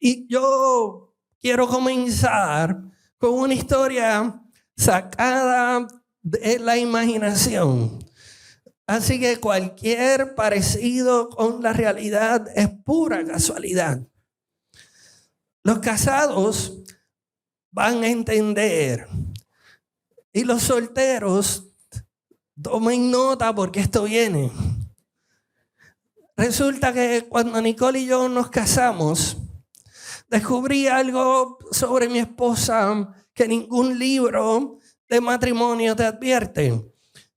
Y yo quiero comenzar con una historia sacada de la imaginación. Así que cualquier parecido con la realidad es pura casualidad. Los casados van a entender y los solteros tomen nota porque esto viene. Resulta que cuando Nicole y yo nos casamos, descubrí algo sobre mi esposa que ningún libro de matrimonio te advierte.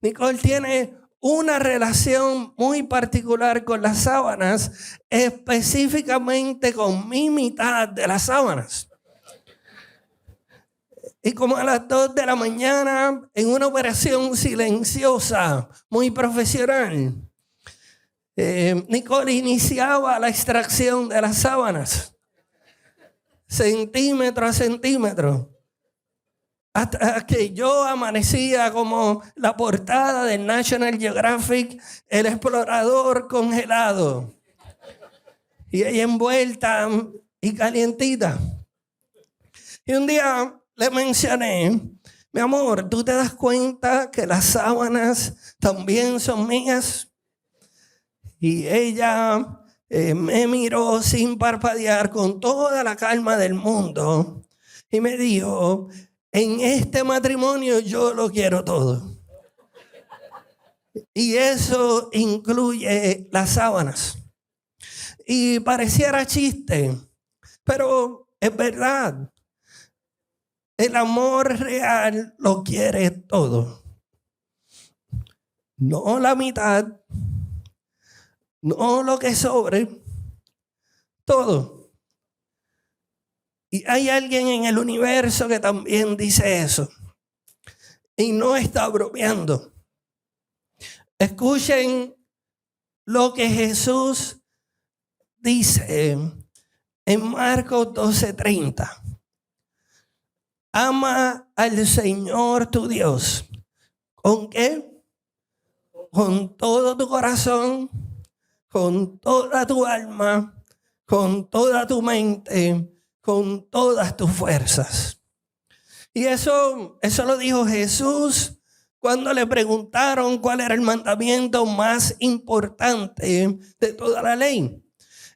Nicole tiene una relación muy particular con las sábanas, específicamente con mi mitad de las sábanas. Y como a las 2 de la mañana, en una operación silenciosa, muy profesional, Nicole iniciaba la extracción de las sábanas, centímetro a centímetro, hasta que yo amanecía como la portada del National Geographic, el explorador congelado, y ella envuelta y calientita. Y un día le mencioné: mi amor, ¿tú te das cuenta que las sábanas también son mías? Y ella me miró sin parpadear, con toda la calma del mundo, y me dijo: en este matrimonio yo lo quiero todo. Y eso incluye las sábanas. Y pareciera chiste, pero es verdad. El amor real lo quiere todo. No la mitad, no lo que sobre, todo. Y hay alguien en el universo que también dice eso. Y no está bromeando. Escuchen lo que Jesús dice en Marcos 12:30. Ama al Señor tu Dios. ¿Con qué? Con todo tu corazón, con toda tu alma, con toda tu mente, con todas tus fuerzas. Y eso lo dijo Jesús cuando le preguntaron cuál era el mandamiento más importante de toda la ley.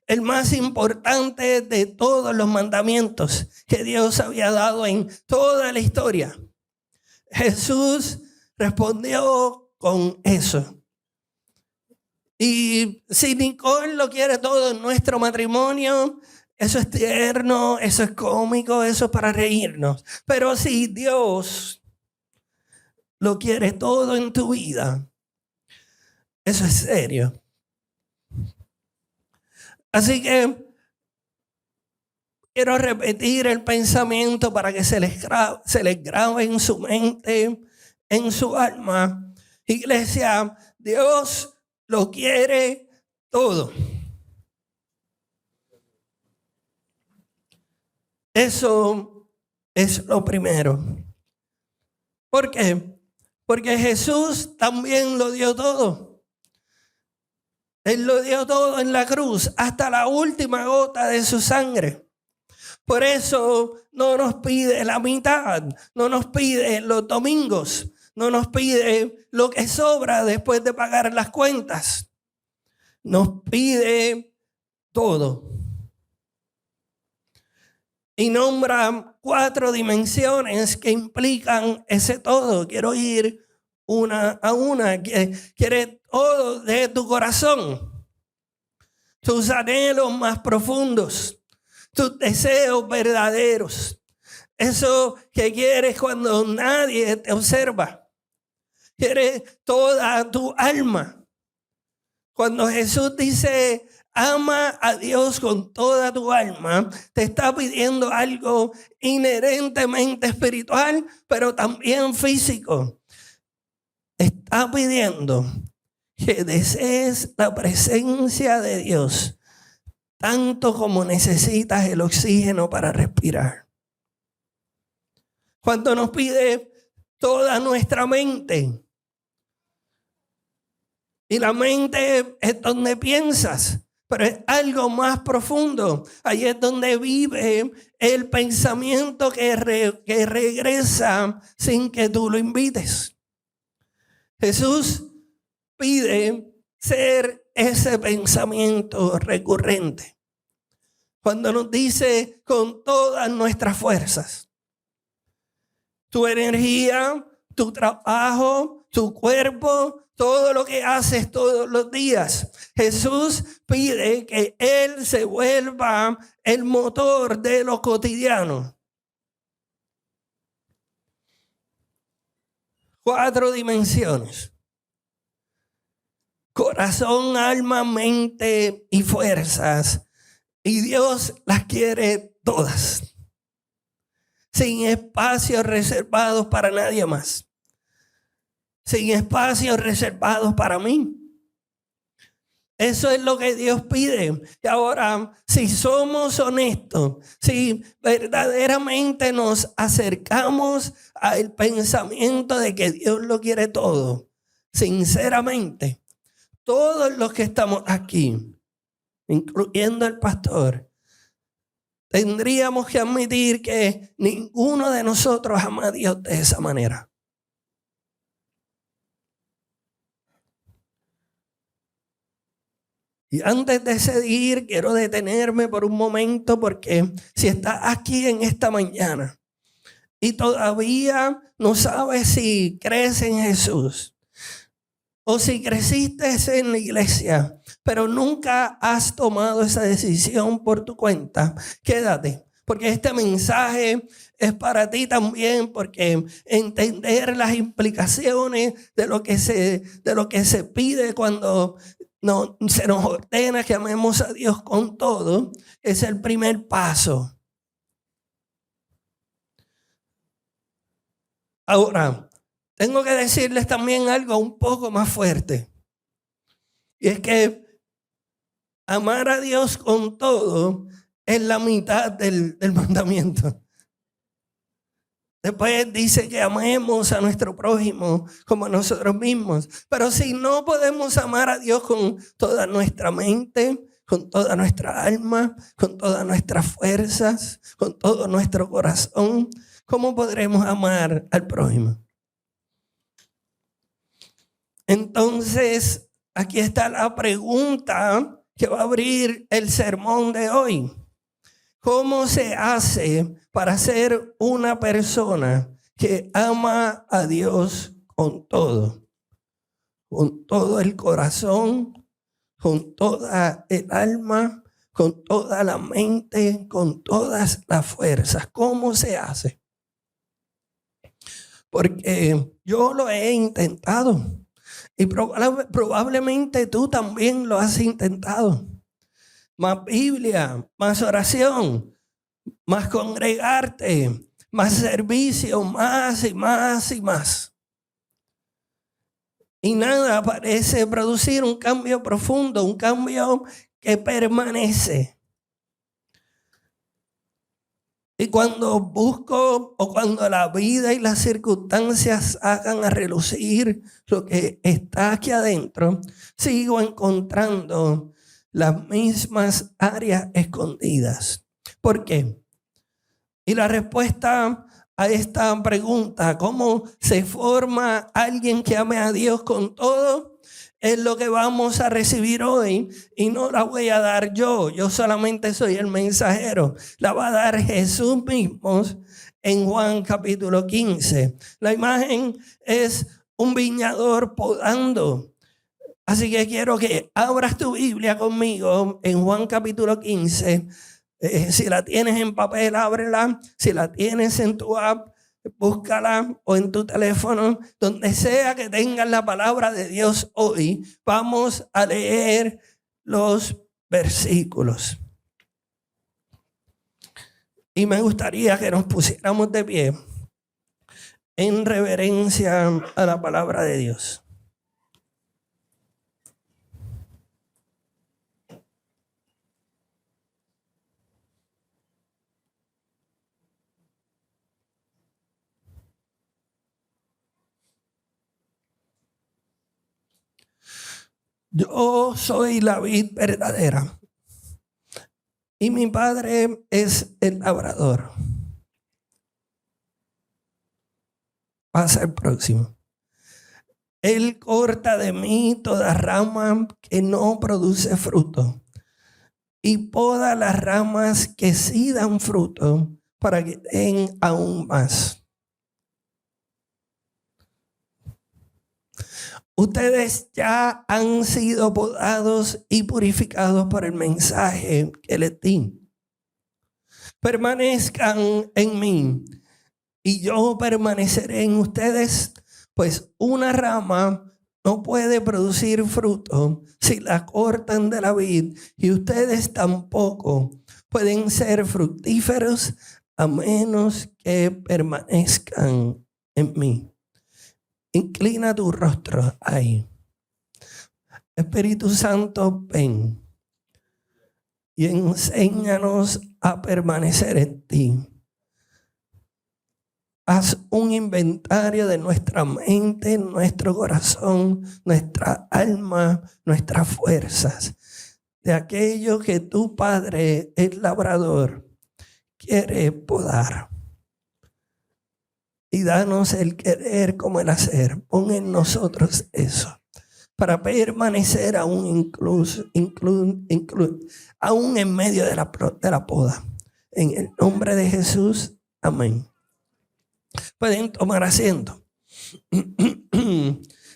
El más importante de todos los mandamientos que Dios había dado en toda la historia. Jesús respondió con eso. Y si Nicole lo quiere todo en nuestro matrimonio, eso es tierno, eso es cómico, eso es para reírnos. Pero si Dios lo quiere todo en tu vida, eso es serio. Así que quiero repetir el pensamiento para que se les grabe en su mente, en su alma. Iglesia, Dios lo quiere todo. Eso es lo primero. ¿Por qué? Porque Jesús también lo dio todo. Él lo dio todo en la cruz, hasta la última gota de su sangre. Por eso no nos pide la mitad, no nos pide los domingos, no nos pide lo que sobra después de pagar las cuentas. Nos pide todo. Y nombra 4 dimensiones que implican ese todo. Quiero ir una a una. Quiere todo de tu corazón, tus anhelos más profundos, tus deseos verdaderos, eso que quieres cuando nadie te observa. Quieres toda tu alma. Cuando Jesús dice ama a Dios con toda tu alma, te está pidiendo algo inherentemente espiritual, pero también físico. Está pidiendo que desees la presencia de Dios tanto como necesitas el oxígeno para respirar. Cuando nos pide toda nuestra mente, y la mente es donde piensas, pero es algo más profundo. Ahí es donde vive el pensamiento que regresa sin que tú lo invites. Jesús pide ser ese pensamiento recurrente. Cuando nos dice con todas nuestras fuerzas, tu energía, tu trabajo, tu cuerpo, todo lo que haces todos los días. Jesús pide que Él se vuelva el motor de lo cotidiano. 4 dimensiones: corazón, alma, mente y fuerzas. Y Dios las quiere todas, sin espacios reservados para nadie más, sin espacios reservados para mí. Eso es lo que Dios pide. Y ahora, si somos honestos, si verdaderamente nos acercamos al pensamiento de que Dios lo quiere todo, sinceramente, todos los que estamos aquí, incluyendo el pastor, tendríamos que admitir que ninguno de nosotros ama a Dios de esa manera. Y antes de seguir, quiero detenerme por un momento, porque si estás aquí en esta mañana y todavía no sabes si crees en Jesús, o si creciste en la iglesia, pero nunca has tomado esa decisión por tu cuenta, quédate, porque este mensaje es para ti también, porque entender las implicaciones de lo que se pide cuando se nos ordena que amemos a Dios con todo, es el primer paso. Ahora, tengo que decirles también algo un poco más fuerte. Y es que amar a Dios con todo es la mitad del mandamiento. Después dice que amemos a nuestro prójimo como a nosotros mismos. Pero si no podemos amar a Dios con toda nuestra mente, con toda nuestra alma, con todas nuestras fuerzas, con todo nuestro corazón, ¿cómo podremos amar al prójimo? Entonces, aquí está la pregunta que va a abrir el sermón de hoy. ¿Cómo se hace para ser una persona que ama a Dios con todo? Con todo el corazón, con toda el alma, con toda la mente, con todas las fuerzas. ¿Cómo se hace? Porque yo lo he intentado. Y probablemente tú también lo has intentado. Más Biblia, más oración, más congregarte, más servicio, más y más y más. Y nada parece producir un cambio profundo, un cambio que permanece. Y cuando busco, o cuando la vida y las circunstancias hagan a relucir lo que está aquí adentro, sigo encontrando las mismas áreas escondidas. ¿Por qué? Y la respuesta a esta pregunta, ¿cómo se forma alguien que ame a Dios con todo?, es lo que vamos a recibir hoy, y no la voy a dar yo solamente soy el mensajero, la va a dar Jesús mismo en Juan capítulo 15. La imagen es un viñador podando. Así que quiero que abras tu Biblia conmigo en Juan capítulo 15. Si la tienes en papel, ábrela. Si la tienes en tu app, búscala, o en tu teléfono, donde sea que tengas la palabra de Dios hoy. Vamos a leer los versículos. Y me gustaría que nos pusiéramos de pie en reverencia a la palabra de Dios. Yo soy la vid verdadera Y mi padre es el labrador. Pasa el próximo. Él corta de mí toda rama que no produce fruto y poda las ramas que sí dan fruto para que den aún más. Ustedes ya han sido podados y purificados por el mensaje que les di. Permanezcan en mí y yo permaneceré en ustedes, pues una rama no puede producir fruto si la cortan de la vid, y ustedes tampoco pueden ser fructíferos a menos que permanezcan en mí. Inclina tu rostro ahí. Espíritu Santo, ven y enséñanos a permanecer en ti. Haz un inventario de nuestra mente, nuestro corazón, nuestra alma, nuestras fuerzas, de aquello que tu Padre, el labrador, quiere podar. Y danos el querer como el hacer. Pon en nosotros eso, para permanecer aún aún en medio de la poda. En el nombre de Jesús, amén. Pueden tomar asiento.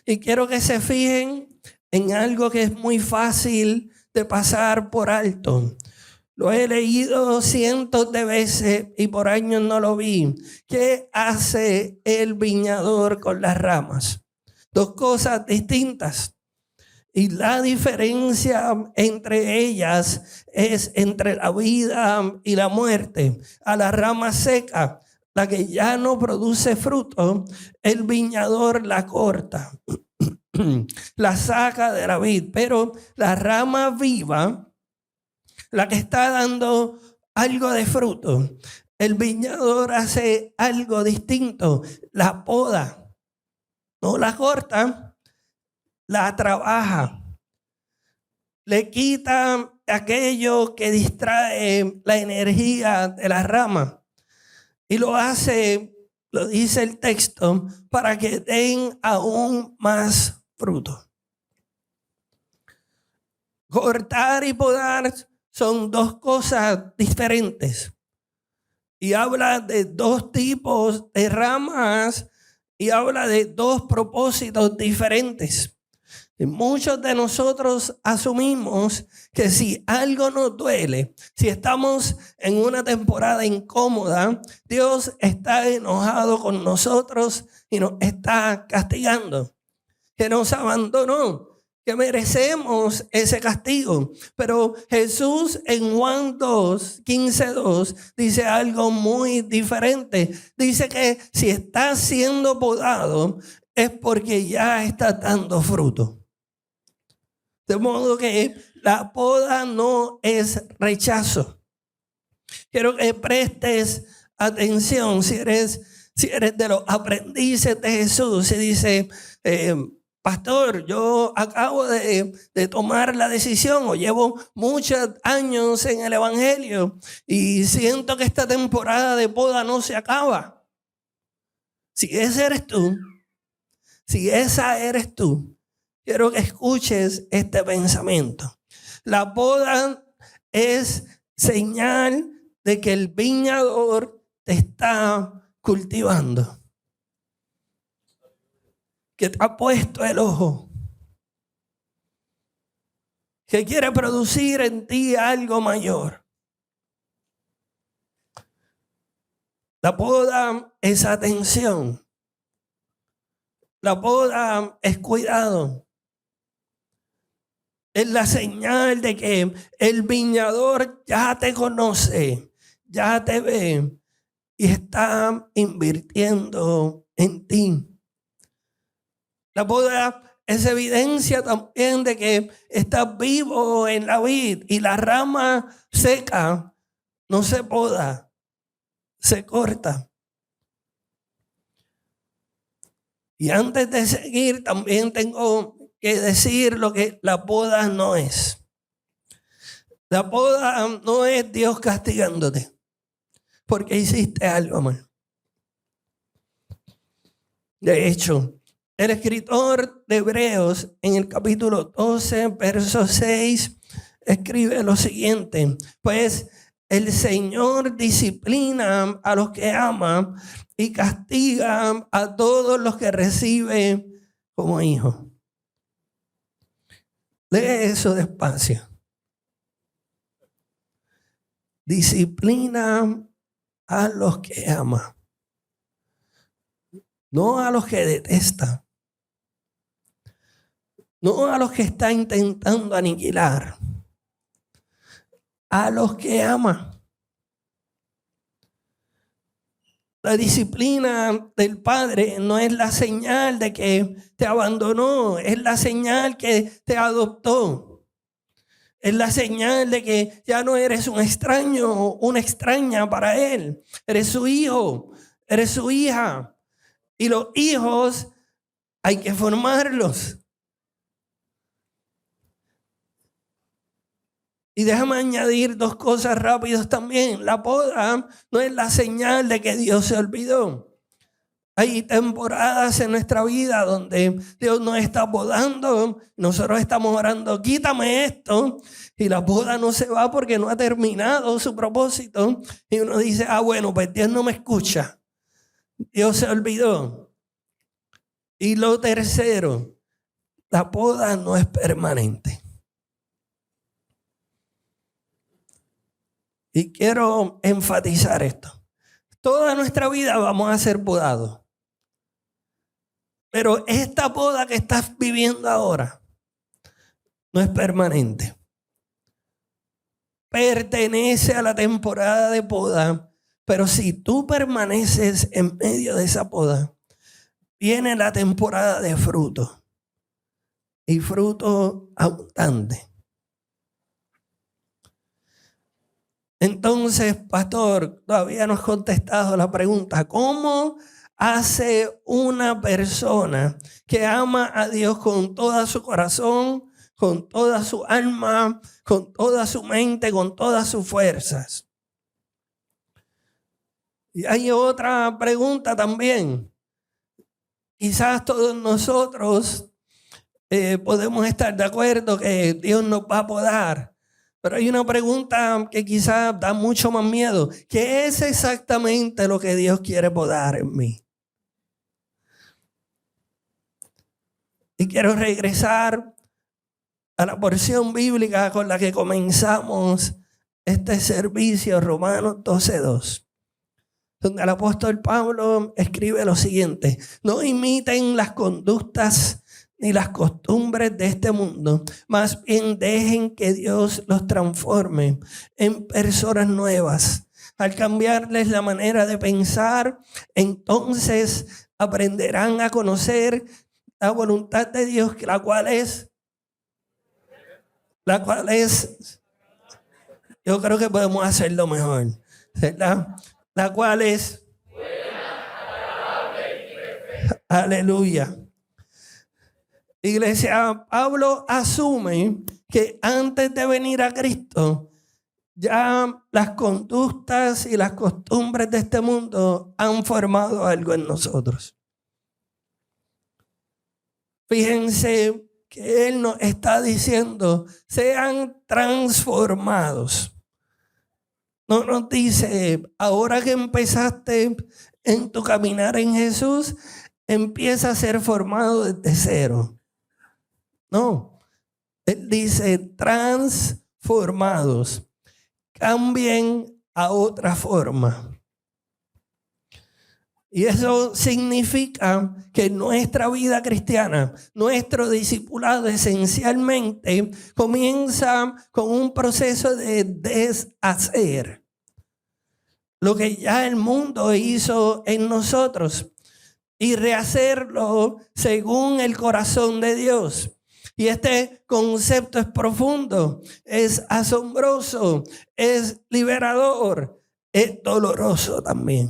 Y quiero que se fijen en algo que es muy fácil de pasar por alto. Lo he leído cientos de veces y por años no lo vi. ¿Qué hace el viñador con las ramas? Dos cosas distintas. Y la diferencia entre ellas es entre la vida y la muerte. A la rama seca, la que ya no produce fruto, el viñador la corta, la saca de la vid. Pero la rama viva, la que está dando algo de fruto, el viñador hace algo distinto, la poda, no la corta, la trabaja, le quita aquello que distrae la energía de la rama y lo hace, lo dice el texto, para que den aún más fruto. Cortar y podar son dos cosas diferentes. Y habla de dos tipos de ramas y habla de dos propósitos diferentes. Y muchos de nosotros asumimos que si algo nos duele, si estamos en una temporada incómoda, Dios está enojado con nosotros y nos está castigando, que nos abandonó, que merecemos ese castigo. Pero Jesús en Juan 2, 15:2 dice algo muy diferente. Dice que si está siendo podado es porque ya está dando fruto. De modo que la poda no es rechazo. Quiero que prestes atención si eres de los aprendices de Jesús y dice, pastor, yo acabo de tomar la decisión o llevo muchos años en el evangelio y siento que esta temporada de poda no se acaba. Si ese eres tú, si esa eres tú, quiero que escuches este pensamiento. La poda es señal de que el viñador te está cultivando, que te ha puesto el ojo, que quiere producir en ti algo mayor. La poda es atención. La poda es cuidado. Es la señal de que el viñador ya te conoce, ya te ve y está invirtiendo en ti. La poda es evidencia también de que estás vivo en la vid y la rama seca no se poda, se corta. Y antes de seguir también tengo que decir lo que la poda no es. La poda no es Dios castigándote porque hiciste algo mal. De hecho, el escritor de Hebreos en el capítulo 12, verso 6, escribe lo siguiente: pues el Señor disciplina a los que ama y castiga a todos los que recibe como hijos. Lee eso despacio. Disciplina a los que ama, no a los que detesta, no a los que está intentando aniquilar, a los que ama. La disciplina del Padre no es la señal de que te abandonó, es la señal que te adoptó. Es la señal de que ya no eres un extraño o una extraña para Él. Eres su hijo, eres su hija. Y los hijos hay que formarlos. Y déjame añadir dos cosas rápidas también. La poda no es la señal de que Dios se olvidó. Hay temporadas en nuestra vida donde Dios nos está podando. Nosotros estamos orando, quítame esto. Y la poda no se va porque no ha terminado su propósito. Y uno dice, bueno, pues Dios no me escucha. Dios se olvidó. Y lo tercero, la poda no es permanente. Y quiero enfatizar esto. Toda nuestra vida vamos a ser podados. Pero esta poda que estás viviendo ahora no es permanente. Pertenece a la temporada de poda, pero si tú permaneces en medio de esa poda, viene la temporada de fruto. Y fruto abundante. Entonces, pastor, todavía no has contestado la pregunta: ¿cómo hace una persona que ama a Dios con todo su corazón, con toda su alma, con toda su mente, con todas sus fuerzas? Y hay otra pregunta también. Quizás todos nosotros podemos estar de acuerdo que Dios nos va a podar. Pero hay una pregunta que quizás da mucho más miedo. ¿Qué es exactamente lo que Dios quiere podar en mí? Y quiero regresar a la porción bíblica con la que comenzamos este servicio, Romanos 12:2, donde el apóstol Pablo escribe lo siguiente: no imiten las conductas ni las costumbres de este mundo, más bien dejen que Dios los transforme en personas nuevas. Al cambiarles la manera de pensar, entonces aprenderán a conocer la voluntad de Dios, la cual es, yo creo que podemos hacerlo mejor, ¿verdad? La cual es, aleluya. Iglesia, Pablo asume que antes de venir a Cristo, ya las conductas y las costumbres de este mundo han formado algo en nosotros. Fíjense que Él nos está diciendo, sean transformados. No nos dice, ahora que empezaste en tu caminar en Jesús, empieza a ser formado desde cero. No, Él dice transformados, cambien a otra forma. Y eso significa que nuestra vida cristiana, nuestro discipulado esencialmente comienza con un proceso de deshacer lo que ya el mundo hizo en nosotros y rehacerlo según el corazón de Dios. Y este concepto es profundo, es asombroso, es liberador, es doloroso también.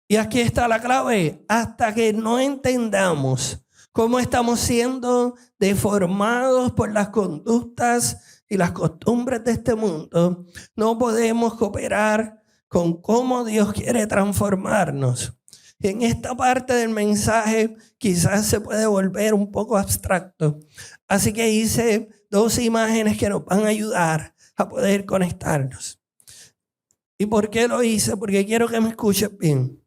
Y aquí está la clave: hasta que no entendamos cómo estamos siendo deformados por las conductas y las costumbres de este mundo, no podemos cooperar con cómo Dios quiere transformarnos. Y en esta parte del mensaje quizás se puede volver un poco abstracto. Así que hice 2 imágenes que nos van a ayudar a poder conectarnos. ¿Y por qué lo hice? Porque quiero que me escuches bien.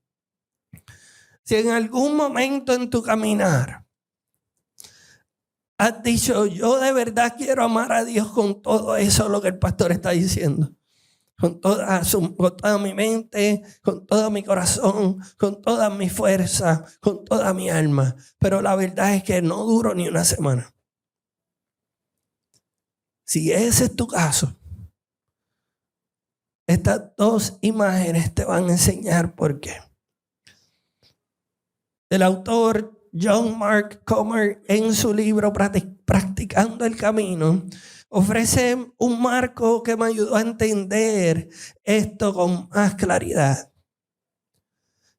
Si en algún momento en tu caminar has dicho, yo de verdad quiero amar a Dios con todo eso, lo que el pastor está diciendo. Con toda mi mente, con todo mi corazón, con toda mi fuerza, con toda mi alma. Pero la verdad es que no duró ni una semana. Si ese es tu caso, estas 2 imágenes te van a enseñar por qué. El autor John Mark Comer, en su libro Practicando el Camino, ofrece un marco que me ayudó a entender esto con más claridad.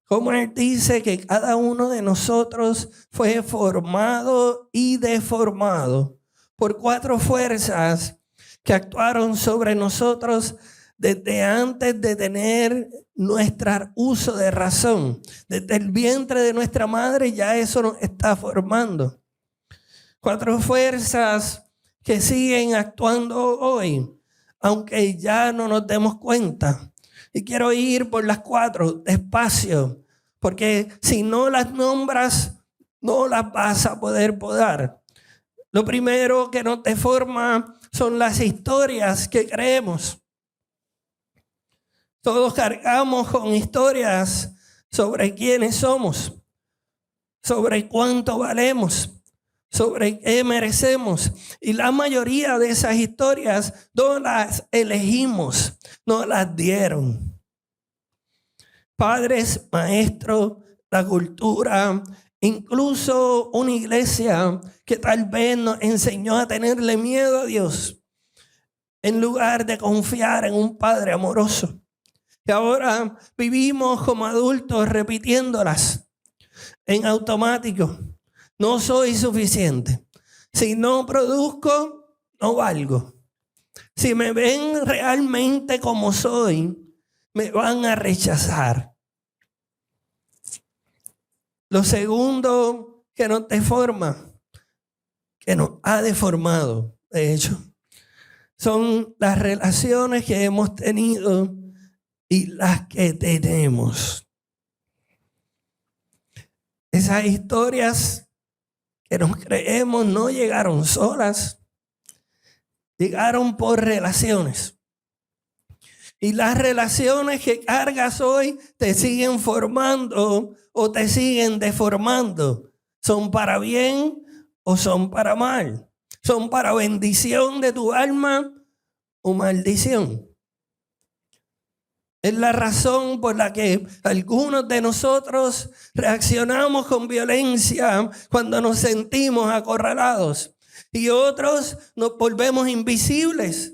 Comer dice que cada uno de nosotros fue formado y deformado por 4 fuerzas que actuaron sobre nosotros desde antes de tener nuestro uso de razón. Desde el vientre de nuestra madre ya eso nos está formando. 4 fuerzas que siguen actuando hoy, aunque ya no nos demos cuenta. Y quiero ir por las 4 despacio, porque si no las nombras, no las vas a poder podar. Lo primero que nos deforma son las historias que creemos. Todos cargamos con historias sobre quiénes somos, sobre cuánto valemos, sobre qué merecemos. Y la mayoría de esas historias no las elegimos, no las dieron. Padres, maestros, la cultura, incluso una iglesia que tal vez nos enseñó a tenerle miedo a Dios en lugar de confiar en un Padre amoroso. Y ahora vivimos como adultos repitiéndolas en automático. No soy suficiente. Si no produzco, no valgo. Si me ven realmente como soy, me van a rechazar. Lo segundo que nos deforma, que nos ha deformado, de hecho, son las relaciones que hemos tenido y las que tenemos. Esas historias que nos creemos no llegaron solas, llegaron por relaciones. Y las relaciones que cargas hoy te siguen formando o te siguen deformando. ¿Son para bien o son para mal? ¿Son para bendición de tu alma o maldición? Es la razón por la que algunos de nosotros reaccionamos con violencia cuando nos sentimos acorralados. Y otros nos volvemos invisibles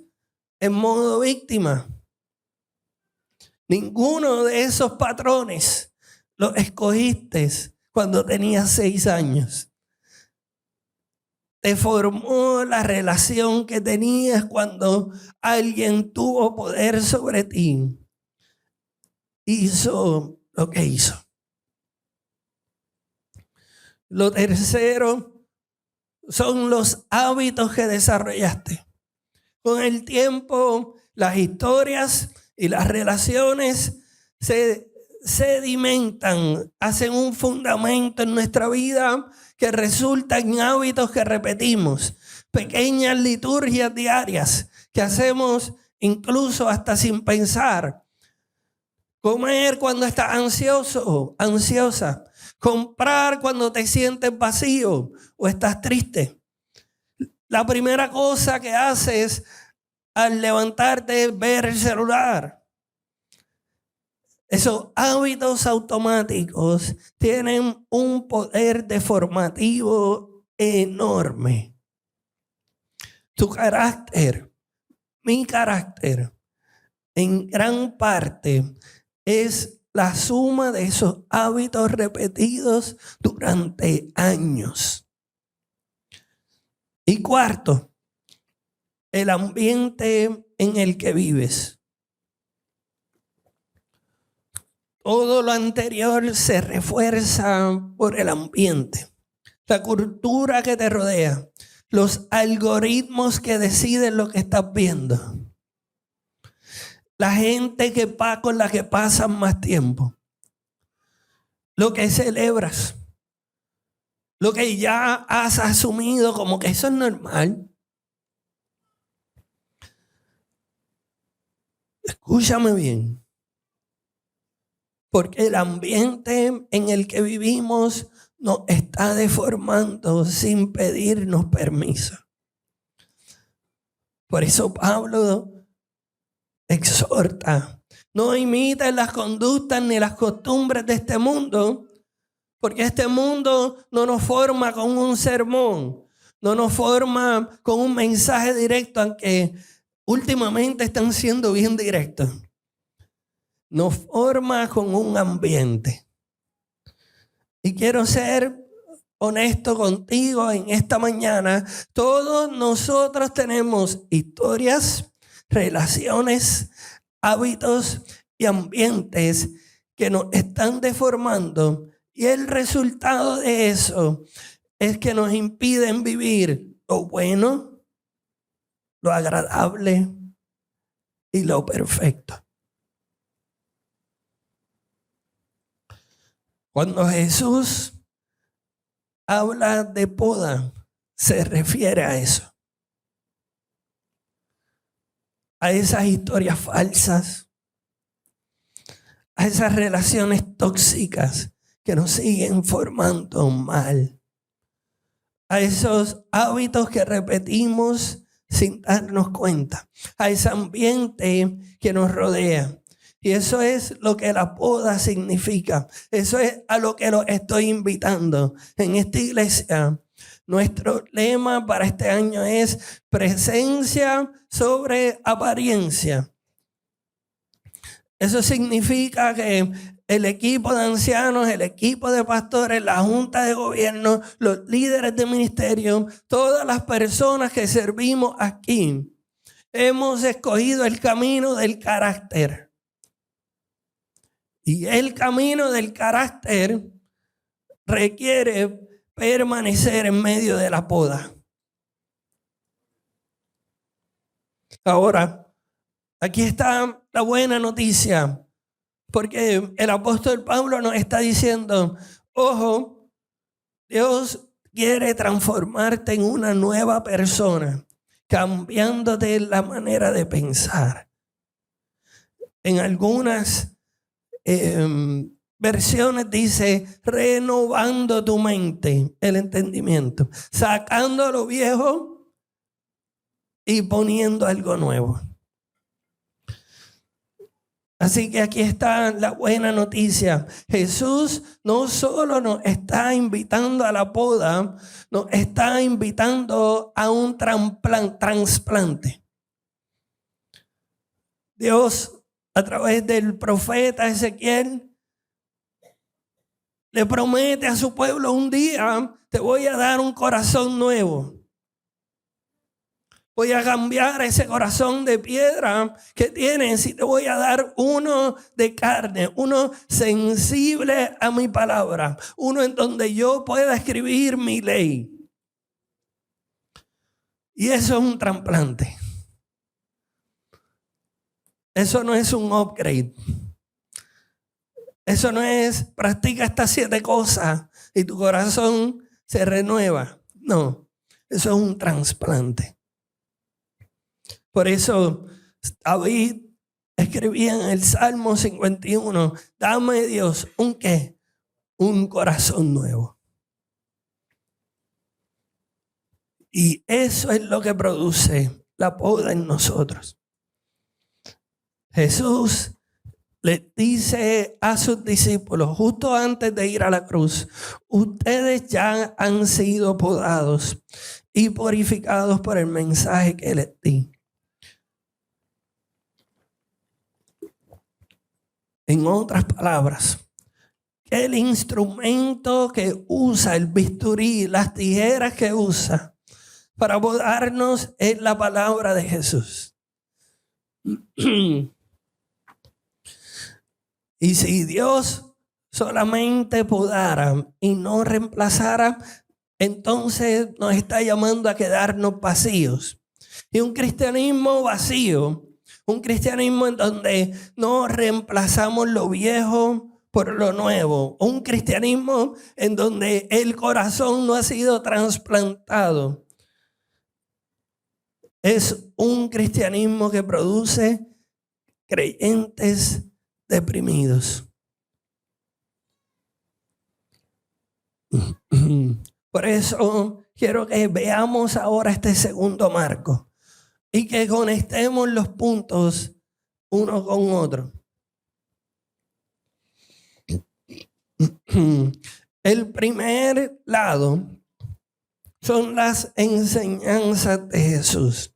en modo víctima. Ninguno de esos patrones los escogiste cuando tenías 6 años. Te formó la relación que tenías cuando alguien tuvo poder sobre ti. Hizo lo que hizo. Lo tercero son los hábitos que desarrollaste. Con el tiempo, las historias y las relaciones se sedimentan, hacen un fundamento en nuestra vida que resulta en hábitos que repetimos, pequeñas liturgias diarias que hacemos incluso hasta sin pensar. Comer cuando estás ansioso, ansiosa. Comprar cuando te sientes vacío o estás triste. La primera cosa que haces al levantarte es ver el celular. Esos hábitos automáticos tienen un poder deformativo enorme. Tu carácter, mi carácter, en gran parte es la suma de esos hábitos repetidos durante años. Y cuarto, el ambiente en el que vives. Todo lo anterior se refuerza por el ambiente, la cultura que te rodea, los algoritmos que deciden lo que estás viendo, la gente con la que pasas más tiempo, lo que celebras, lo que ya has asumido como que eso es normal. Escúchame bien, porque el ambiente en el que vivimos nos está deformando sin pedirnos permiso. Por eso Pablo exhorta: no imiten las conductas ni las costumbres de este mundo, porque este mundo no nos forma con un sermón, no nos forma con un mensaje directo, aunque últimamente están siendo bien directos. Nos forma con un ambiente. Y quiero ser honesto contigo en esta mañana. Todos nosotros tenemos historias, relaciones, hábitos y ambientes que nos están deformando. Y el resultado de eso es que nos impiden vivir lo bueno, lo agradable y lo perfecto. Cuando Jesús habla de poda, se refiere a eso. A esas historias falsas, a esas relaciones tóxicas que nos siguen formando mal, a esos hábitos que repetimos sin darnos cuenta, a ese ambiente que nos rodea. Y eso es lo que la poda significa. Eso es a lo que los estoy invitando en esta iglesia. Nuestro lema para este año es presencia sobre apariencia. Eso significa que el equipo de ancianos, el equipo de pastores, la junta de gobierno, los líderes de ministerio, todas las personas que servimos aquí, hemos escogido el camino del carácter. Y el camino del carácter requiere permanecer en medio de la poda. Ahora, aquí está la buena noticia, porque el apóstol Pablo nos está diciendo: ojo, Dios quiere transformarte en una nueva persona, cambiándote la manera de pensar. En algunas versiones dice renovando tu mente, el entendimiento, sacando lo viejo y poniendo algo nuevo. Así que aquí está la buena noticia. Jesús no solo nos está invitando a la poda, nos está invitando a un trasplante. Dios, a través del profeta Ezequiel, le promete a su pueblo: un día te voy a dar un corazón nuevo. Voy a cambiar ese corazón de piedra que tienes y te voy a dar uno de carne, uno sensible a mi palabra, uno en donde yo pueda escribir mi ley. Y eso es un trasplante. Eso no es un upgrade. Eso no es practica estas 7 cosas y tu corazón se renueva. No, eso es un trasplante. Por eso David escribía en el Salmo 51, dame Dios, ¿un qué? Un corazón nuevo. Y eso es lo que produce la poda en nosotros. Jesús le dice a sus discípulos justo antes de ir a la cruz: ustedes ya han sido podados y purificados por el mensaje que les di. En otras palabras, que el instrumento que usa, el bisturí, las tijeras que usa, para podarnos es la palabra de Jesús. Y si Dios solamente podara y no reemplazara, entonces nos está llamando a quedarnos vacíos. Y un cristianismo vacío, un cristianismo en donde no reemplazamos lo viejo por lo nuevo, un cristianismo en donde el corazón no ha sido trasplantado, es un cristianismo que produce creyentes deprimidos. Por eso quiero que veamos ahora este segundo marco y que conectemos los puntos uno con otro. El primer lado son las enseñanzas de Jesús.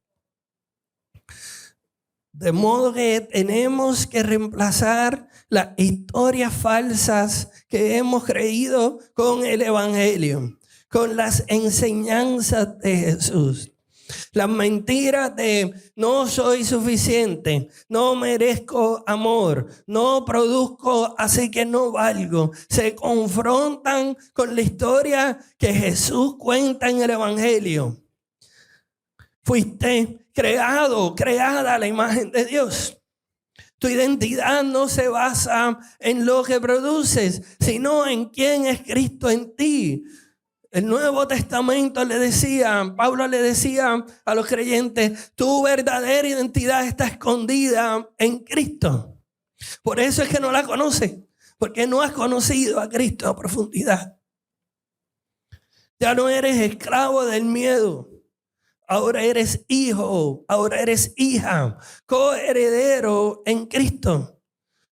De modo que tenemos que reemplazar las historias falsas que hemos creído con el Evangelio, con las enseñanzas de Jesús. Las mentiras de no soy suficiente, no merezco amor, no produzco, así que no valgo, se confrontan con la historia que Jesús cuenta en el Evangelio. Fuiste creada a la imagen de Dios. Tu identidad no se basa en lo que produces, sino en quién es Cristo en ti. El Nuevo Testamento Pablo le decía a los creyentes, tu verdadera identidad está escondida en Cristo. Por eso es que no la conoces, porque no has conocido a Cristo a profundidad. Ya no eres esclavo del miedo. Ahora eres hijo, ahora eres hija, coheredero en Cristo.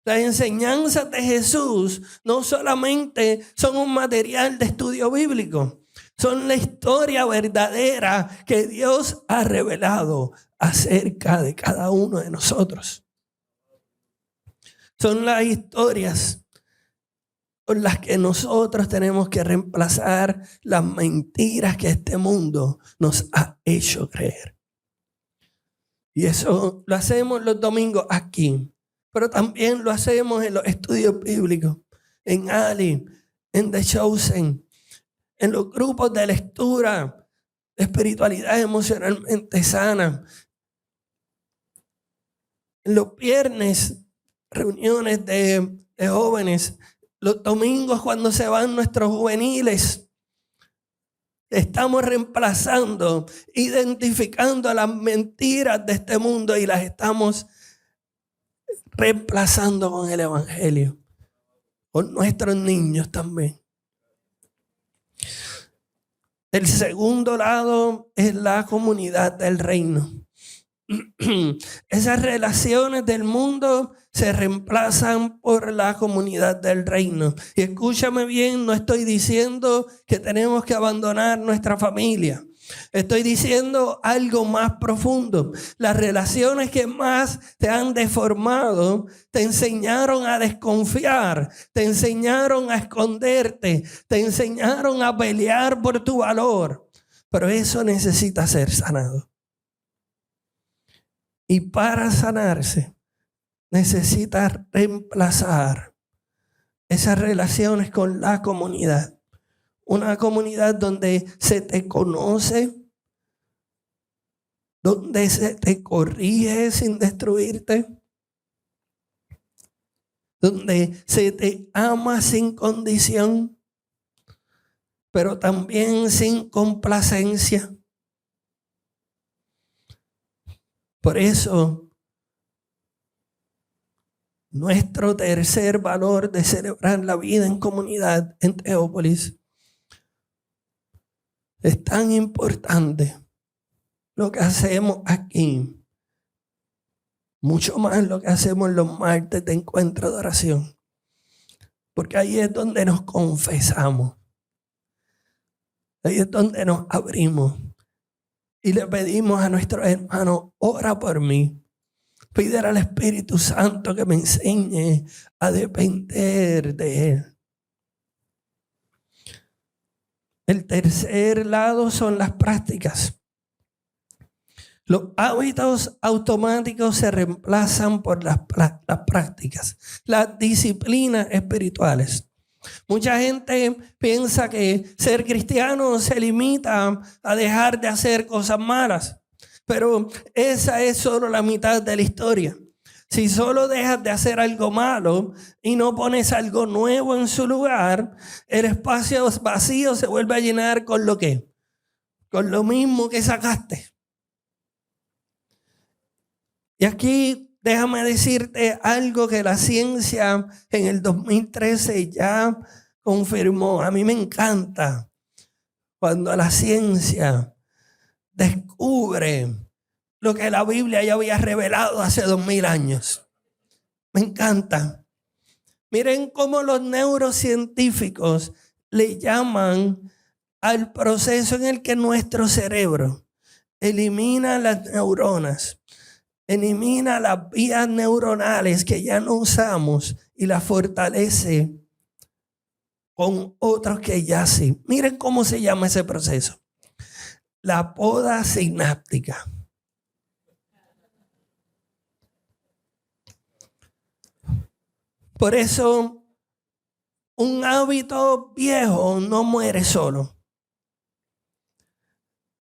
Las enseñanzas de Jesús no solamente son un material de estudio bíblico, son la historia verdadera que Dios ha revelado acerca de cada uno de nosotros. Son las historias con las que nosotros tenemos que reemplazar las mentiras que este mundo nos ha hecho creer. Y eso lo hacemos los domingos aquí, pero también lo hacemos en los estudios bíblicos, en Ali, en The Chosen, en los grupos de lectura, de espiritualidad emocionalmente sana, en los viernes, reuniones de jóvenes, los domingos cuando se van nuestros juveniles. Estamos reemplazando, identificando las mentiras de este mundo y las estamos reemplazando con el Evangelio, con nuestros niños también. El segundo lado es la comunidad del reino. Esas relaciones del mundo se reemplazan por la comunidad del reino. Y escúchame bien, no estoy diciendo que tenemos que abandonar nuestra familia. Estoy diciendo algo más profundo. Las relaciones que más te han deformado te enseñaron a desconfiar, te enseñaron a esconderte, te enseñaron a pelear por tu valor. Pero eso necesita ser sanado. Y para sanarse, necesita reemplazar esas relaciones con la comunidad. Una comunidad donde se te conoce, donde se te corrige sin destruirte, donde se te ama sin condición, pero también sin complacencia. Por eso, nuestro tercer valor de celebrar la vida en comunidad en Teópolis es tan importante lo que hacemos aquí, mucho más lo que hacemos los martes de encuentro de oración, porque ahí es donde nos confesamos, ahí es donde nos abrimos y le pedimos a nuestros hermanos, ora por mí. Pide al Espíritu Santo que me enseñe a depender de Él. El tercer lado son las prácticas. Los hábitos automáticos se reemplazan por las prácticas, las disciplinas espirituales. Mucha gente piensa que ser cristiano se limita a dejar de hacer cosas malas, pero esa es solo la mitad de la historia. Si solo dejas de hacer algo malo y no pones algo nuevo en su lugar, el espacio vacío se vuelve a llenar ¿con lo qué? Con lo mismo que sacaste. Y aquí déjame decirte algo que la ciencia en el 2013 ya confirmó. A mí me encanta cuando la ciencia descubre lo que la Biblia ya había revelado hace 2000 años. Me encanta. Miren cómo los neurocientíficos le llaman al proceso en el que nuestro cerebro elimina las neuronas, elimina las vías neuronales que ya no usamos y las fortalece con otros que ya sí. Miren cómo se llama ese proceso. La poda sináptica. Por eso, un hábito viejo no muere solo.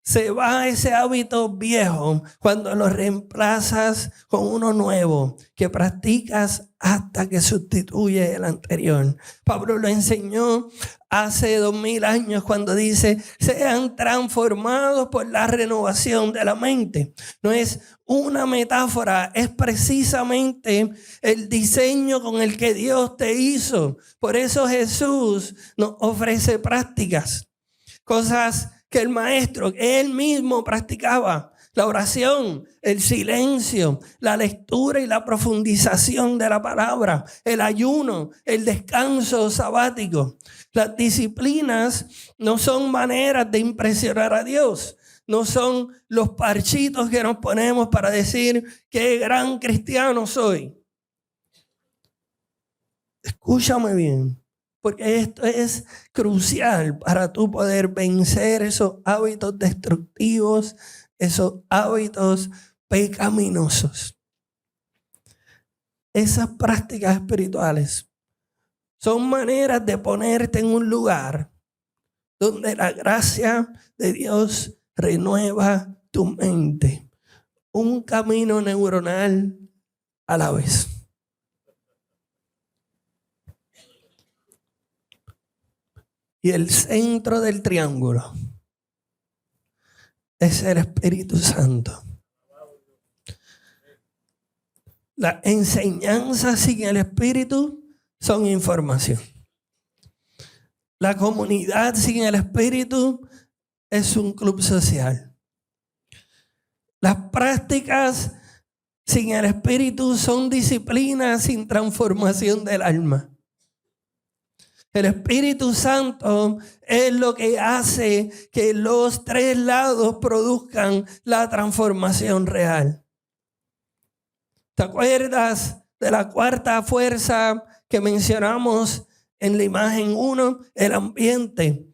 Se va ese hábito viejo cuando lo reemplazas con uno nuevo que practicas hasta que sustituye el anterior. Pablo lo enseñó hace 2000 años cuando dice: sean transformados por la renovación de la mente. No es una metáfora, es precisamente el diseño con el que Dios te hizo. Por eso Jesús nos ofrece prácticas, cosas que el maestro, que él mismo practicaba: la oración, el silencio, la lectura y la profundización de la palabra, el ayuno, el descanso sabático. Las disciplinas no son maneras de impresionar a Dios, no son los parchitos que nos ponemos para decir qué gran cristiano soy. Escúchame bien, porque esto es crucial para tú poder vencer esos hábitos destructivos, esos hábitos pecaminosos. Esas prácticas espirituales son maneras de ponerte en un lugar donde la gracia de Dios renueva tu mente. Un camino neuronal a la vez. Y el centro del triángulo es el Espíritu Santo. Las enseñanzas sin el Espíritu son información. La comunidad sin el Espíritu es un club social. Las prácticas sin el Espíritu son disciplinas sin transformación del alma. El Espíritu Santo es lo que hace que los tres lados produzcan la transformación real. ¿Te acuerdas de la cuarta fuerza que mencionamos en la imagen 1? El ambiente.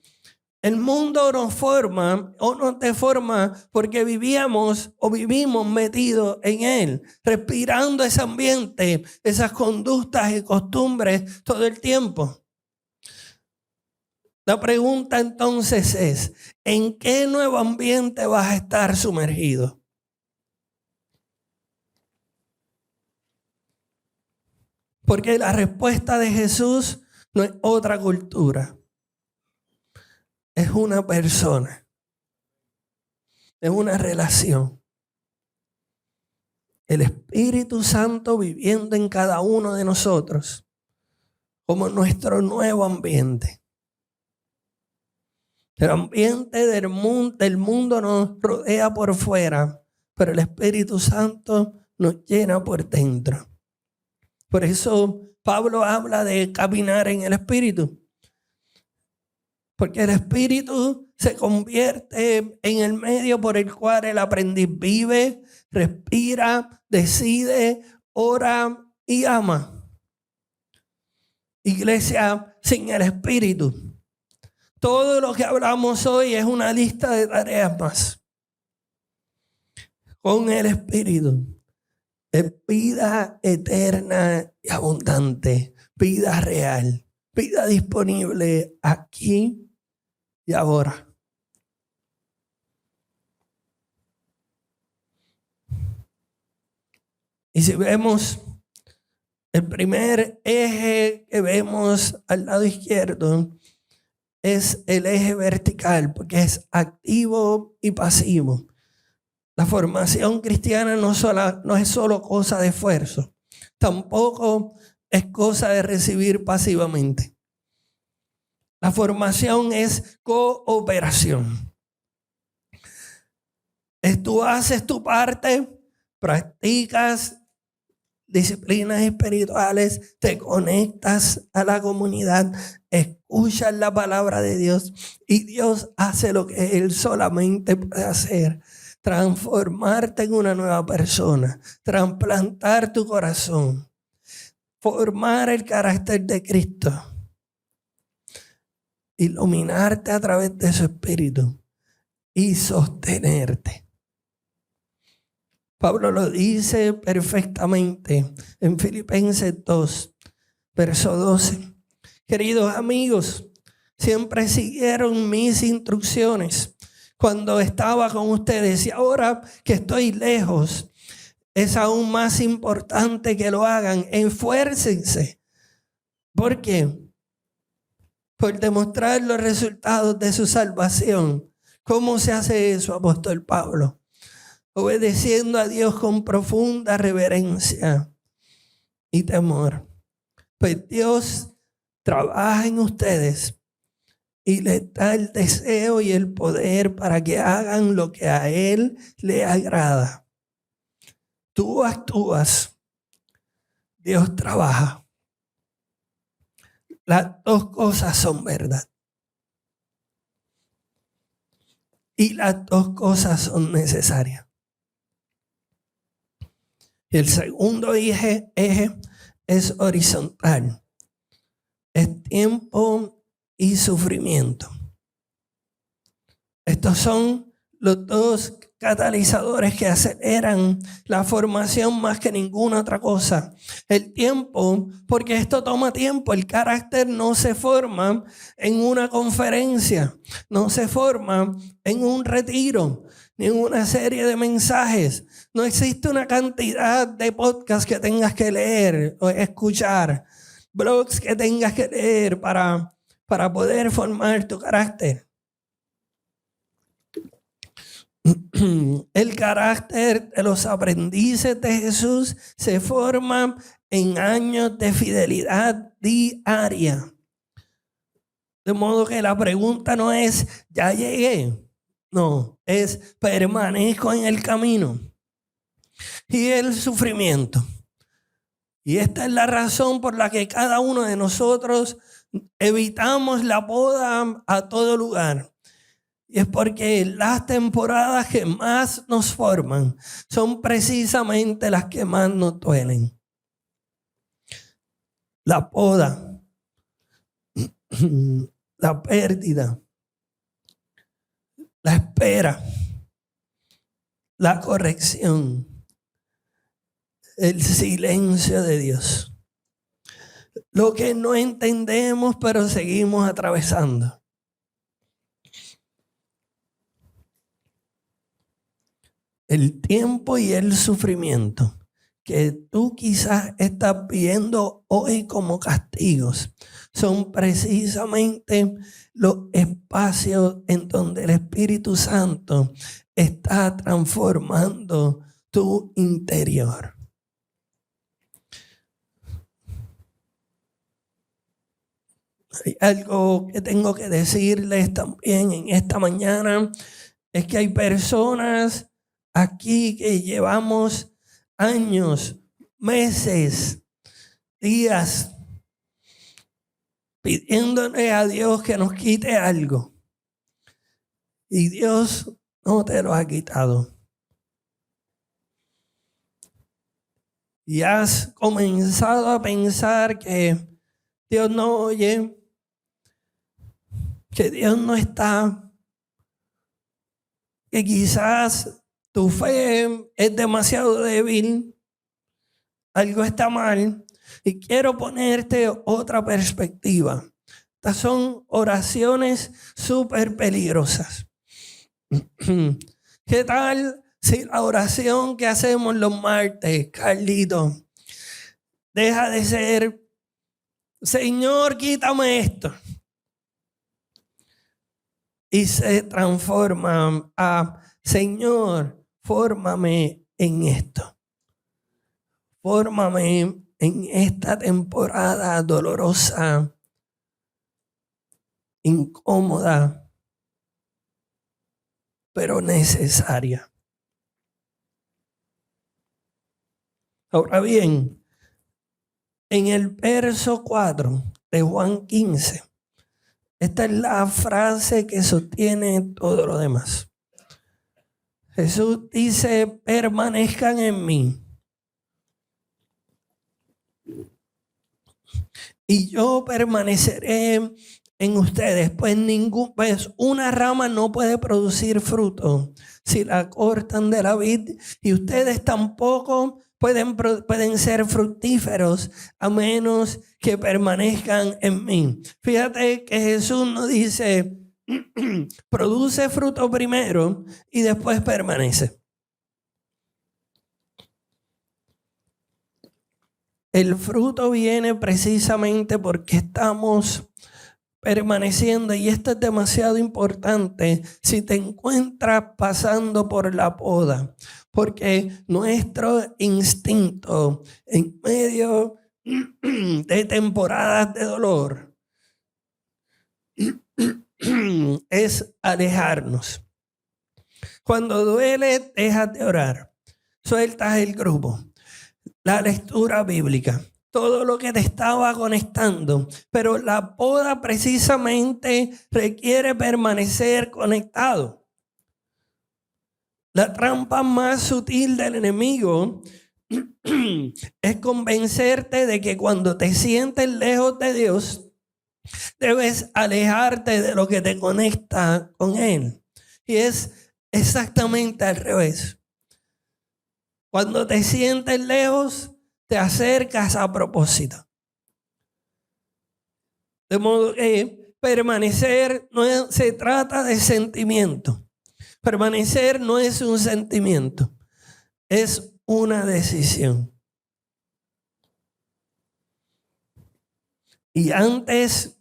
El mundo nos forma o nos deforma porque vivíamos o vivimos metidos en él, respirando ese ambiente, esas conductas y costumbres todo el tiempo. La pregunta entonces es: ¿en qué nuevo ambiente vas a estar sumergido? Porque la respuesta de Jesús no es otra cultura. Es una persona. Es una relación. El Espíritu Santo viviendo en cada uno de nosotros como nuestro nuevo ambiente. El ambiente del mundo nos rodea por fuera, pero el Espíritu Santo nos llena por dentro. Por eso Pablo habla de caminar en el Espíritu. Porque el Espíritu se convierte en el medio por el cual el aprendiz vive, respira, decide, ora y ama. Iglesia sin el Espíritu. Todo lo que hablamos hoy es una lista de tareas más. con el Espíritu es vida eterna y abundante, vida real, vida disponible aquí y ahora. Y si vemos el primer eje que vemos al lado izquierdo, es el eje vertical, porque es activo y pasivo. La formación cristiana no es solo cosa de esfuerzo, tampoco es cosa de recibir pasivamente. La formación es cooperación. Tú haces tu parte, practicas disciplinas espirituales, te conectas a la comunidad, escuchas la palabra de Dios y Dios hace lo que Él solamente puede hacer: transformarte en una nueva persona, trasplantar tu corazón, formar el carácter de Cristo, iluminarte a través de su Espíritu y sostenerte. Pablo lo dice perfectamente en Filipenses 2, verso 12. Queridos amigos, siempre siguieron mis instrucciones cuando estaba con ustedes, y ahora que estoy lejos, es aún más importante que lo hagan. Esfuércense. ¿Por qué? Por demostrar los resultados de su salvación. ¿Cómo se hace eso, apóstol Pablo? Obedeciendo a Dios con profunda reverencia y temor. Pues Dios trabaja en ustedes y les da el deseo y el poder para que hagan lo que a Él le agrada. Tú actúas, Dios trabaja. Las dos cosas son verdad. Y las dos cosas son necesarias. Y el segundo eje es horizontal. Es tiempo y sufrimiento. Estos son los dos catalizadores que aceleran la formación más que ninguna otra cosa. El tiempo, porque esto toma tiempo. El carácter no se forma en una conferencia, no se forma en un retiro, ni en una serie de mensajes. No existe una cantidad de podcasts que tengas que leer o escuchar, blogs que tengas que leer para poder formar tu carácter. El carácter de los aprendices de Jesús se forma en años de fidelidad diaria. De modo que la pregunta no es ¿ya llegué? No, es permanezco en el camino. Y el sufrimiento. Y esta es la razón por la que cada uno de nosotros evitamos la poda a todo lugar. Y es porque las temporadas que más nos forman son precisamente las que más nos duelen. La poda, la pérdida, la espera, la corrección, el silencio de Dios. Lo que no entendemos, pero seguimos atravesando. El tiempo y el sufrimiento que tú quizás estás viendo hoy como castigos son precisamente los espacios en donde el Espíritu Santo está transformando tu interior. Hay algo que tengo que decirles también en esta mañana, es que hay personas aquí que llevamos años, meses, días pidiéndole a Dios que nos quite algo. Y Dios no te lo ha quitado. Y has comenzado a pensar que Dios no oye, que Dios no está, que quizás tu fe es demasiado débil, algo está mal, y quiero ponerte otra perspectiva. Estas son oraciones súper peligrosas. ¿Qué tal si la oración que hacemos los martes, Carlito, deja de ser, Señor, quítame esto, y se transforma a, Señor, fórmame en esto? Fórmame en esta temporada dolorosa, incómoda, pero necesaria. Ahora bien, en el verso 4 de Juan 15, esta es la frase que sostiene todo lo demás. Jesús dice, permanezcan en mí y yo permaneceré en ustedes, pues una rama no puede producir fruto si la cortan de la vid, y ustedes tampoco pueden ser fructíferos a menos que permanezcan en mí. Fíjate que Jesús nos dice, produce fruto primero y después permanece. El fruto viene precisamente porque estamos permaneciendo, y esto es demasiado importante si te encuentras pasando por la poda, porque nuestro instinto en medio de temporadas de dolor es alejarnos. Cuando duele, dejas de orar, sueltas el grupo, la lectura bíblica, todo lo que te estaba conectando, pero la poda precisamente requiere permanecer conectado. La trampa más sutil del enemigo es convencerte de que cuando te sientes lejos de Dios, debes alejarte de lo que te conecta con Él. Y es exactamente al revés. Cuando te sientes lejos, te acercas a propósito. De modo que permanecer no se trata de sentimiento. Permanecer no es un sentimiento, es una decisión. Y antes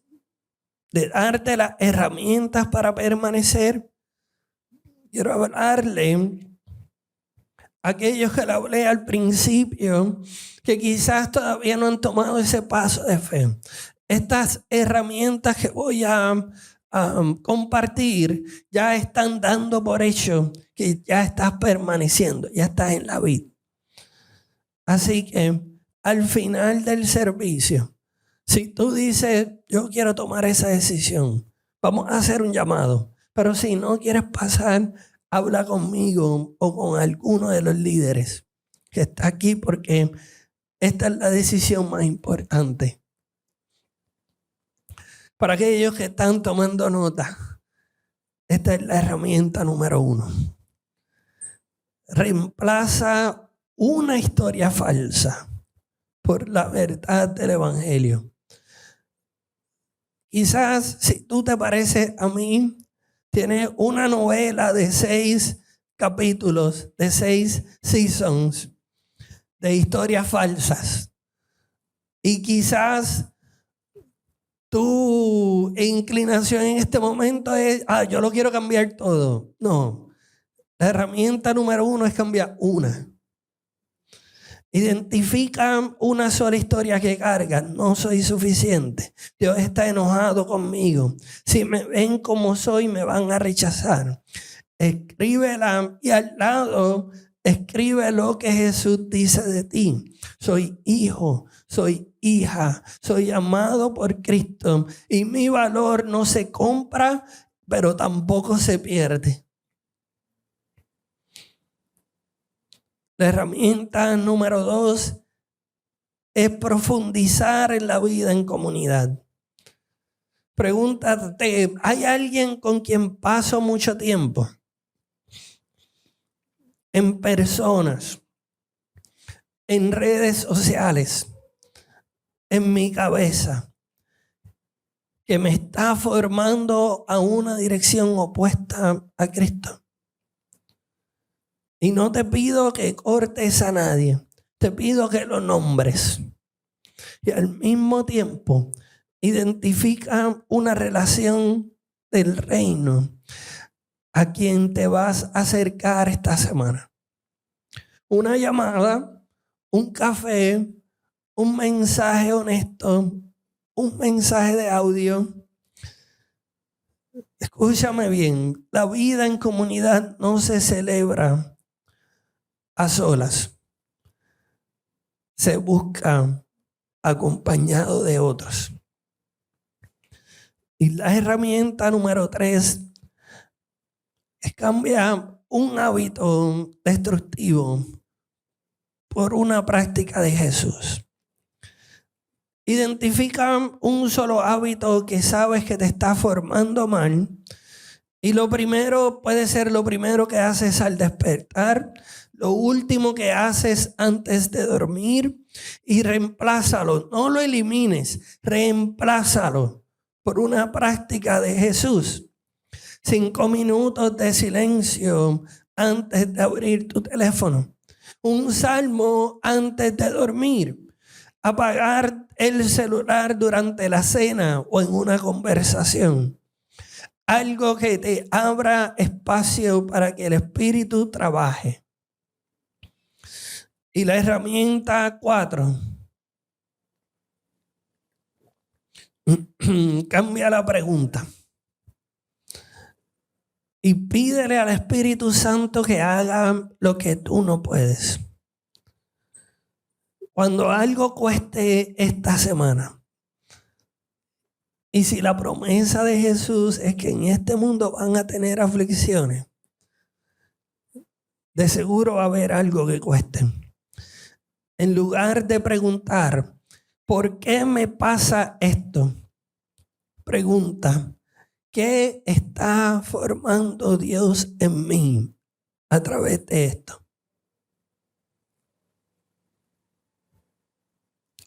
de darte las herramientas para permanecer, quiero hablarle a aquellos que le hablé al principio, que quizás todavía no han tomado ese paso de fe. Estas herramientas que voy a compartir ya están dando por hecho que ya estás permaneciendo, ya estás en la vida. Así que al final del servicio, si tú dices, yo quiero tomar esa decisión, vamos a hacer un llamado. Pero si no quieres pasar, habla conmigo o con alguno de los líderes que está aquí, porque esta es la decisión más importante. Para aquellos que están tomando nota, esta es la herramienta número 1. Reemplaza una historia falsa por la verdad del evangelio. Quizás si tú te pareces a mí, tienes una novela de 6 capítulos, de 6 seasons, de historias falsas. Y quizás tu inclinación en este momento es, yo lo quiero cambiar todo. No, la herramienta número 1 es cambiar una. Identifica una sola historia que cargan. No soy suficiente. Dios está enojado conmigo. Si me ven como soy, me van a rechazar. Escríbela y al lado escribe lo que Jesús dice de ti. Soy hijo, soy hija, soy amado por Cristo y mi valor no se compra, pero tampoco se pierde. La herramienta número 2 es profundizar en la vida en comunidad. Pregúntate, ¿hay alguien con quien paso mucho tiempo? en personas, en redes sociales, en mi cabeza, que me está formando a una dirección opuesta a Cristo. Y no te pido que cortes a nadie, te pido que lo nombres. Y al mismo tiempo, identifica una relación del reino a quien te vas a acercar esta semana. Una llamada, un café, un mensaje honesto, un mensaje de audio. Escúchame bien, la vida en comunidad no se celebra a solas. Se busca acompañado de otros. Y la herramienta número 3 es cambiar un hábito destructivo por una práctica de Jesús. Identifica un solo hábito que sabes que te está formando mal. Y lo primero puede ser lo primero que haces al despertar, lo último que haces antes de dormir, y reemplázalo. No lo elimines, reemplázalo por una práctica de Jesús. 5 minutos de silencio antes de abrir tu teléfono. Un salmo antes de dormir. Apagar el celular durante la cena o en una conversación. Algo que te abra espacio para que el Espíritu trabaje. Y la herramienta 4. Cambia la pregunta. Y pídele al Espíritu Santo que haga lo que tú no puedes. Cuando algo cueste esta semana, y si la promesa de Jesús es que en este mundo van a tener aflicciones, de seguro va a haber algo que cueste. En lugar de preguntar, ¿por qué me pasa esto? Pregunta, ¿qué está formando Dios en mí a través de esto?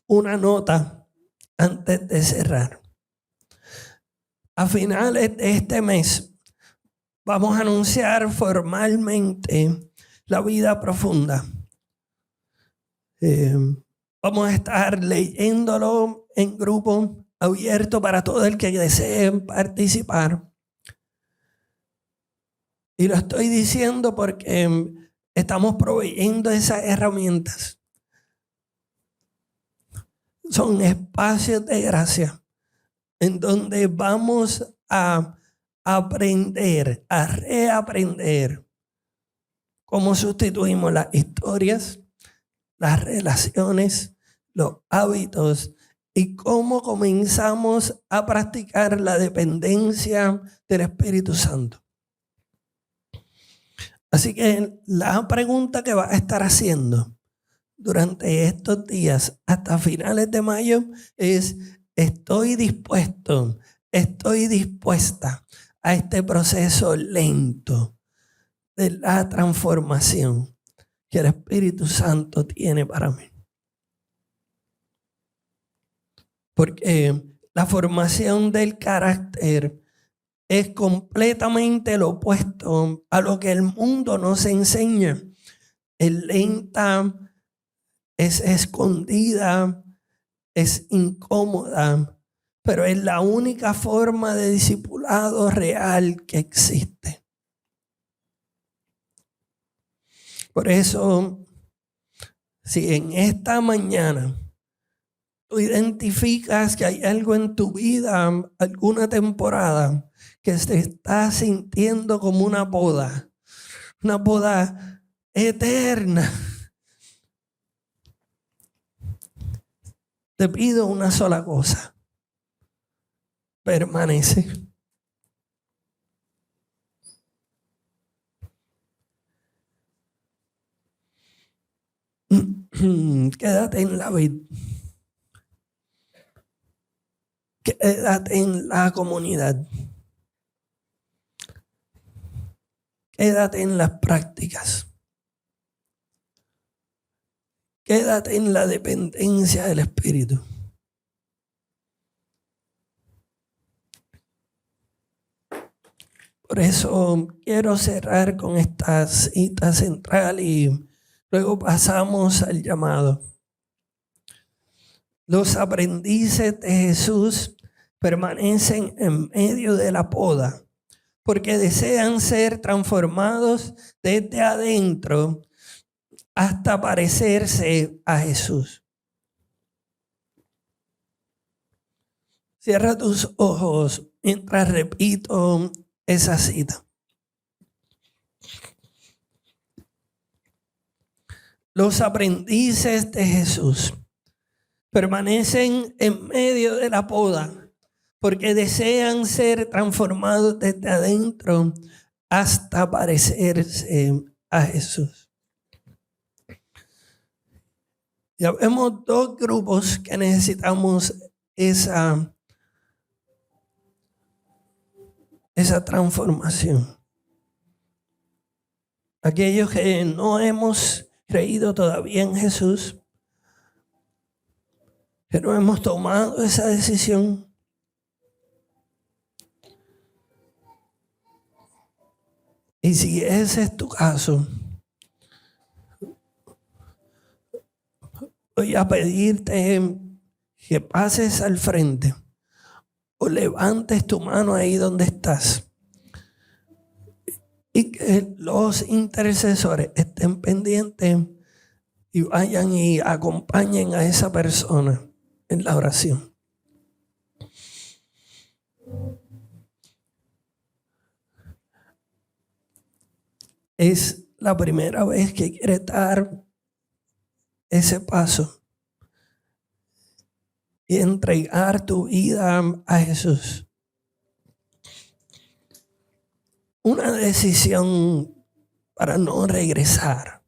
Una nota antes de cerrar. A finales de este mes vamos a anunciar formalmente la vida profunda. Vamos a estar leyéndolo en grupo abierto para todo el que desee participar. Y lo estoy diciendo porque estamos proveyendo esas herramientas. Son espacios de gracia en donde vamos a aprender, a reaprender cómo sustituimos las historias, las relaciones, los hábitos y cómo comenzamos a practicar la dependencia del Espíritu Santo. Así que la pregunta que vas a estar haciendo durante estos días hasta finales de mayo es: ¿estoy dispuesto, estoy dispuesta a este proceso lento de la transformación que el Espíritu Santo tiene para mí? Porque la formación del carácter es completamente lo opuesto a lo que el mundo nos enseña. Es lenta, es escondida, es incómoda, pero es la única forma de discipulado real que existe. Por eso, si en esta mañana tú identificas que hay algo en tu vida, alguna temporada, que se está sintiendo como una boda eterna, te pido una sola cosa: permanece. Quédate en la vid. Quédate en la comunidad. Quédate en las prácticas. Quédate en la dependencia del Espíritu. Por eso quiero cerrar con esta cita central y luego pasamos al llamado. Los aprendices de Jesús permanecen en medio de la poda porque desean ser transformados desde adentro hasta parecerse a Jesús. Cierra tus ojos mientras repito esa cita. Los aprendices de Jesús permanecen en medio de la poda porque desean ser transformados desde adentro hasta parecerse a Jesús. Ya vemos dos grupos que necesitamos esa transformación. Aquellos que no hemos creído todavía en Jesús, que no hemos tomado esa decisión. Y si ese es tu caso, voy a pedirte que pases al frente o levantes tu mano ahí donde estás y que los intercesores estén pendientes y vayan y acompañen a esa persona en la oración. Es la primera vez que quieres dar ese paso y entregar tu vida a Jesús. Una decisión para no regresar.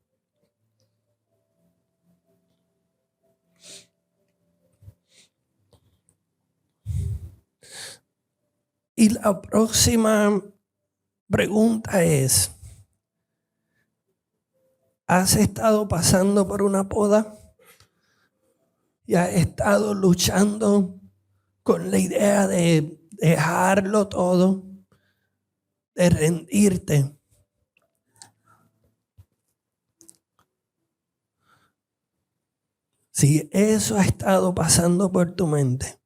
Y la próxima pregunta es: ¿has estado pasando por una poda? ¿Y has estado luchando con la idea de dejarlo todo, de rendirte? Si eso ha estado pasando por tu mente,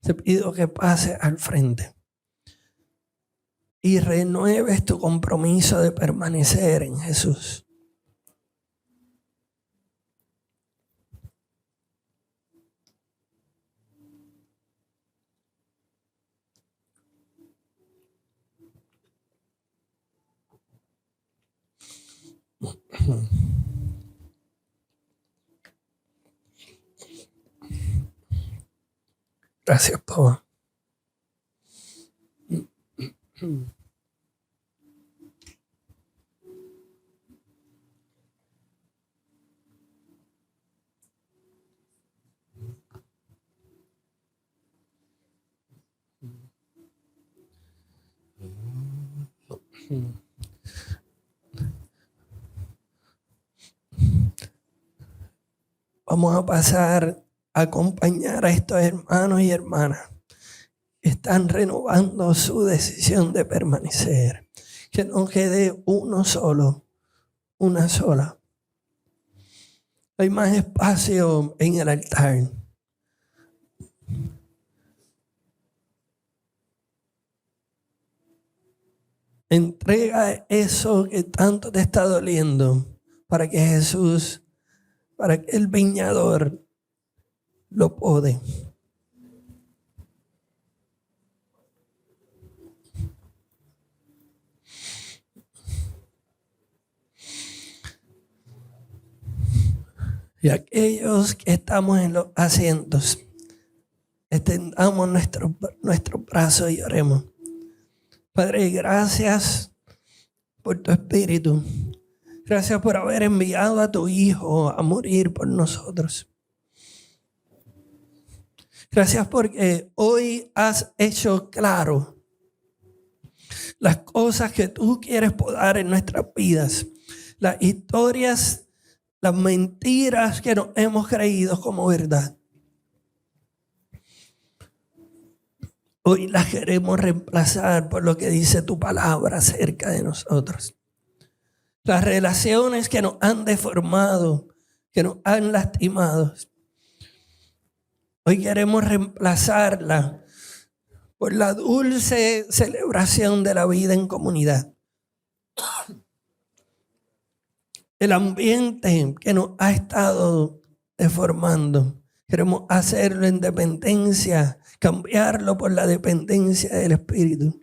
te pido que pases al frente y renueves tu compromiso de permanecer en Jesús. Gracias, Pablo. Vamos a pasar a acompañar a estos hermanos y hermanas que están renovando su decisión de permanecer. Que no quede uno solo, una sola. Hay más espacio en el altar. Entrega eso que tanto te está doliendo para que Jesús, para que el viñador lo pode. Y aquellos que estamos en los asientos, extendamos nuestros brazos y oremos. Padre, gracias por tu Espíritu. Gracias por haber enviado a tu Hijo a morir por nosotros. Gracias porque hoy has hecho claro las cosas que tú quieres podar en nuestras vidas. Las historias las mentiras que nos hemos creído como verdad. Hoy las queremos reemplazar por lo que dice tu palabra acerca de nosotros. Las relaciones que nos han deformado, que nos han lastimado, hoy queremos reemplazarlas por la dulce celebración de la vida en comunidad. El ambiente que nos ha estado deformando, queremos hacerlo en dependencia, cambiarlo por la dependencia del Espíritu.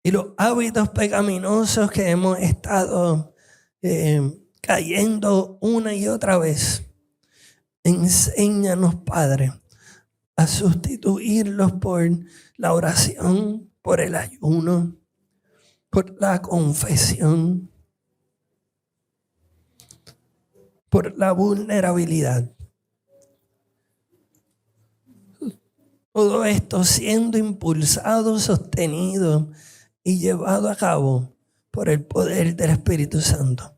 Y los hábitos pecaminosos que hemos estado cayendo una y otra vez, enséñanos, Padre, a sustituirlos por la oración, por el ayuno, por la confesión, por la vulnerabilidad. Todo esto siendo impulsado, sostenido y llevado a cabo por el poder del Espíritu Santo.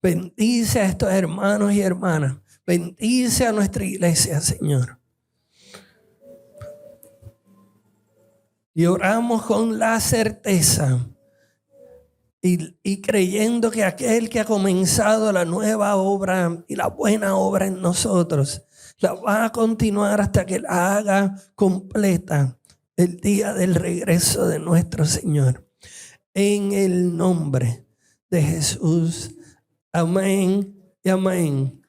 Bendice a estos hermanos y hermanas. Bendice a nuestra iglesia, Señor. Y oramos con la certeza y creyendo que aquel que ha comenzado la nueva obra y la buena obra en nosotros, la va a continuar hasta que la haga completa el día del regreso de nuestro Señor. En el nombre de Jesús. Amén y amén.